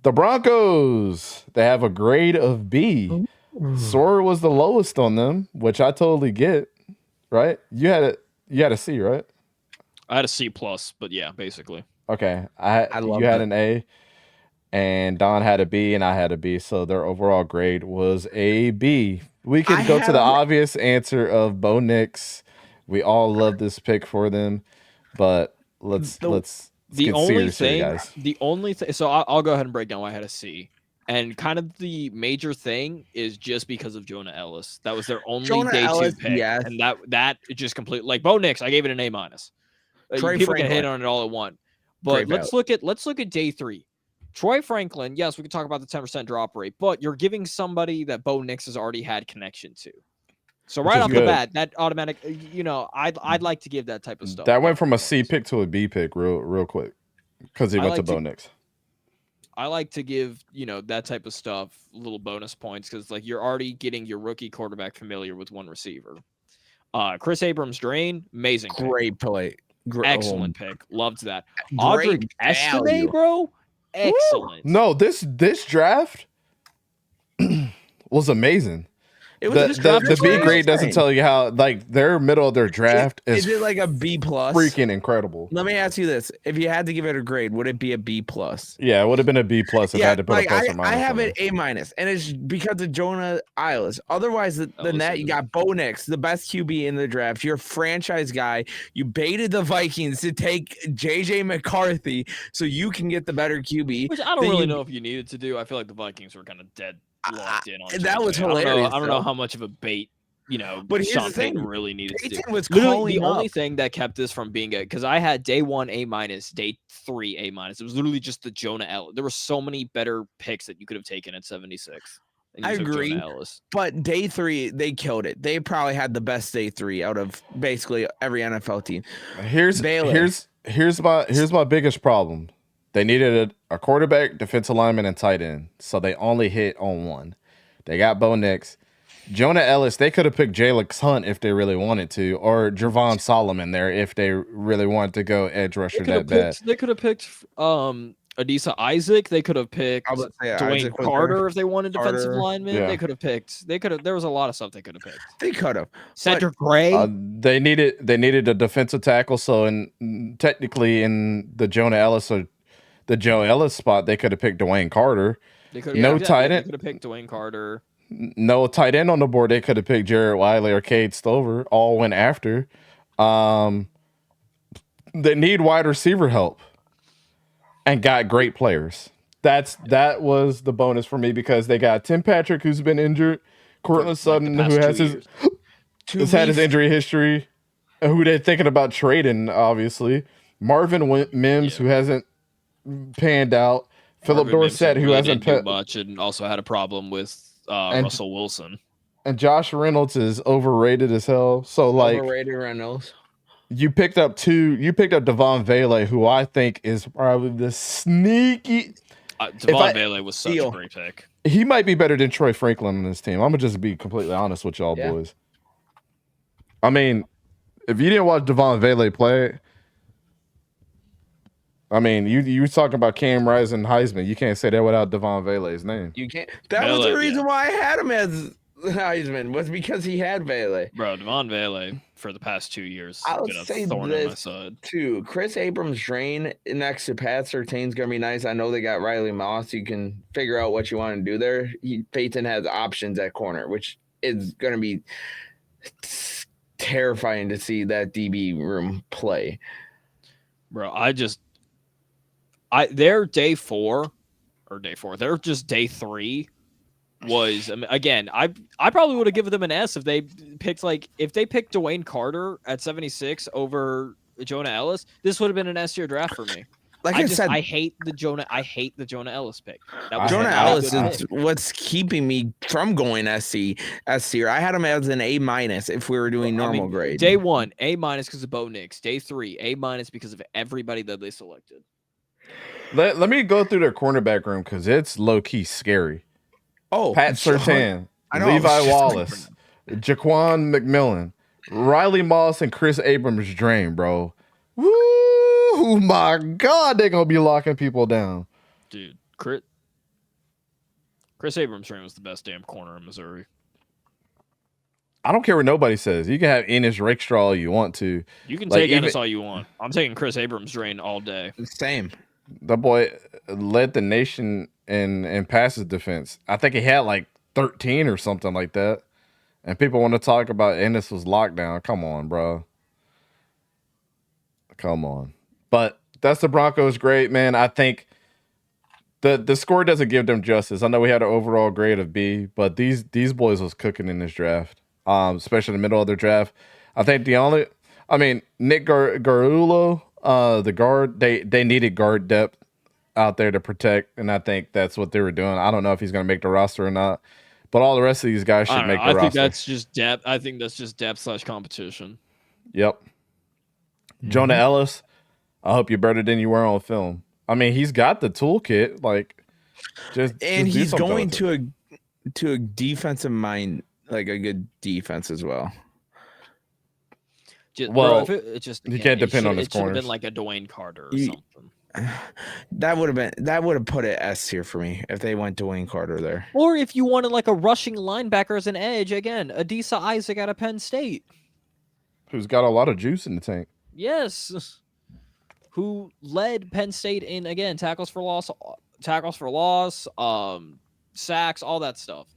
The Broncos, they have a grade of B. Sore was the lowest on them, which I totally get. Right? You had a C, right? I had a C plus, but yeah, basically. Okay. love You had it. an A, and Don had a B, and I had a B. So their overall grade was a B. We could go to the obvious answer of Bo Nix. We all love this pick for them, but let's get serious here, guys. The only thing, so I'll go ahead and break down why I had a C. And kind of the major thing is just because of Jonah Ellis. That was their only day two pick. Yes. And that just completely, like Bo Nix, I gave it an A minus. People can hit on it all they want. But let's look at day three. Troy Franklin, yes, we can talk about the 10% drop rate, but you're giving somebody that Bo Nix has already had connection to. So right off the bat, that automatic, I'd like to give that type of stuff. That went from a C pick to a B pick real quick because he went to Bo Nix. I like to give, that type of stuff little bonus points because, like, you're already getting your rookie quarterback familiar with one receiver. Chris Abrams-Drain, amazing pick. Great play. Excellent pick. Loved that. Audric Estime, bro, excellent. No, this draft was amazing. The B grade doesn't tell you how, like, their middle of their draft is it like a B plus? Freaking incredible. Let me ask you this: if you had to give it a grade, would it be a B plus? Yeah, it would have been a B plus if I had to put a plus or minus. I have it A minus, and it's because of Jonah Ellis. Otherwise, the net you got Bo Nix, the best QB in the draft. You're a franchise guy. You baited the Vikings to take JJ McCarthy so you can get the better QB. Which I don't really know if you needed to do. I feel like the Vikings were kind of dead. Locked in on that was hilarious. I don't know how much of a bait, but Sean Payton really needed to do. Was literally the only thing that kept this from being because I had day 1 A minus, day 3 A minus. It was literally just the Jonah Ellis. There were so many better picks that you could have taken at 76. I agree, but day 3 they killed it. They probably had the best day 3 out of basically every NFL team. Here's my biggest problem. They needed a quarterback, defensive lineman, and tight end. So they only hit on one. They got Bo Nix. Jonah Ellis, they could have picked Jalen Hunt if they really wanted to, or Javon Solomon there if they really wanted to go edge rusher that bad. They could have picked Adisa Isaac. They could have picked Dwayne Carter if they wanted defensive lineman. Yeah. They could have. There was a lot of stuff they could have picked. They could have. Cedric Gray. They needed a defensive tackle. So technically in the Jonah Ellis or the Joe Ellis spot, they could have picked Dwayne Carter. No tight end. They could have picked Dwayne Carter. No tight end on the board. They could have picked Jared Wiley or Cade Stover. All went after. They need wide receiver help and got great players. That was the bonus for me because they got Tim Patrick, who's been injured, Cortland Sutton, who has had his injury history, who they're thinking about trading, obviously. Marvin Mims, who hasn't panned out. Philip Dorsett, who hasn't panned much, and also had a problem with Russell Wilson. And Josh Reynolds is overrated as hell. So overrated Reynolds. You picked up Devon Vele, who I think is probably the sneaky. Devon Vele was such a great pick. He might be better than Troy Franklin on this team. I'm gonna just be completely honest with y'all boys. I mean, if you didn't watch Devon Vele play, I mean, you were talking about Cam Rising Heisman. You can't say that without Devon Vele's name. You can't. That was the reason why I had him as Heisman, was because he had Vele. Bro, Devon Vele for the past 2 years. I would say this too. Chris Abrams-Drain next to Pat Surtain's gonna be nice. I know they got Riley Moss. You can figure out what you want to do there. Peyton has options at corner, which is gonna be terrifying to see that DB room play. Bro, their day 4, they're just day 3 was, again, I probably would have given them an S if they picked Dwayne Carter at 76 over Jonah Ellis. This would have been an S tier draft for me. Like I said, I hate the Jonah Ellis pick. Jonah Ellis is what's keeping me from going S tier. I had him as an A minus if we were doing normal grade. Day 1, A minus because of Bo Nix. Day 3, A minus because of everybody that they selected. Let me go through their cornerback room because it's low key scary. Oh, Pat Surtain, Levi Wallace, Jaquan McMillan, Riley Moss, and Chris Abrams-Drain, bro. Woo! My God, they're gonna be locking people down, dude. Chris Chris Abrams-Drain was the best damn corner in Missouri. I don't care what nobody says. You can have Ennis Rakestraw all you want to. You can take Ennis all you want. I'm taking Chris Abrams-Drain all day. Same. The boy led the nation in passes defense. I think he had like 13 or something like that. And people want to talk about Ennis was lockdown. Come on, bro. Come on. But that's the Broncos' grade, man. I think the score doesn't give them justice. I know we had an overall grade of B, but these boys was cooking in this draft, especially in the middle of their draft. I think Nick Garula, the guard, they needed guard depth out there to protect, and I think that's what they were doing. I don't know if he's going to make the roster or not, but all the rest of these guys should make the roster. I think that's just depth. I think that's just depth / competition. Yep. Jonah Ellis, I hope you're better than you were on film. I mean, he's got the toolkit, he's going to a defensive mind, like a good defense as well. You can't depend on his corners. It should have been like a Dwayne Carter or something. That would have put it S tier for me if they went Dwayne Carter there. Or if you wanted like a rushing linebacker as an edge, again, Adisa Isaac out of Penn State, who's got a lot of juice in the tank. Yes, who led Penn State in, again, tackles for loss, sacks, all that stuff.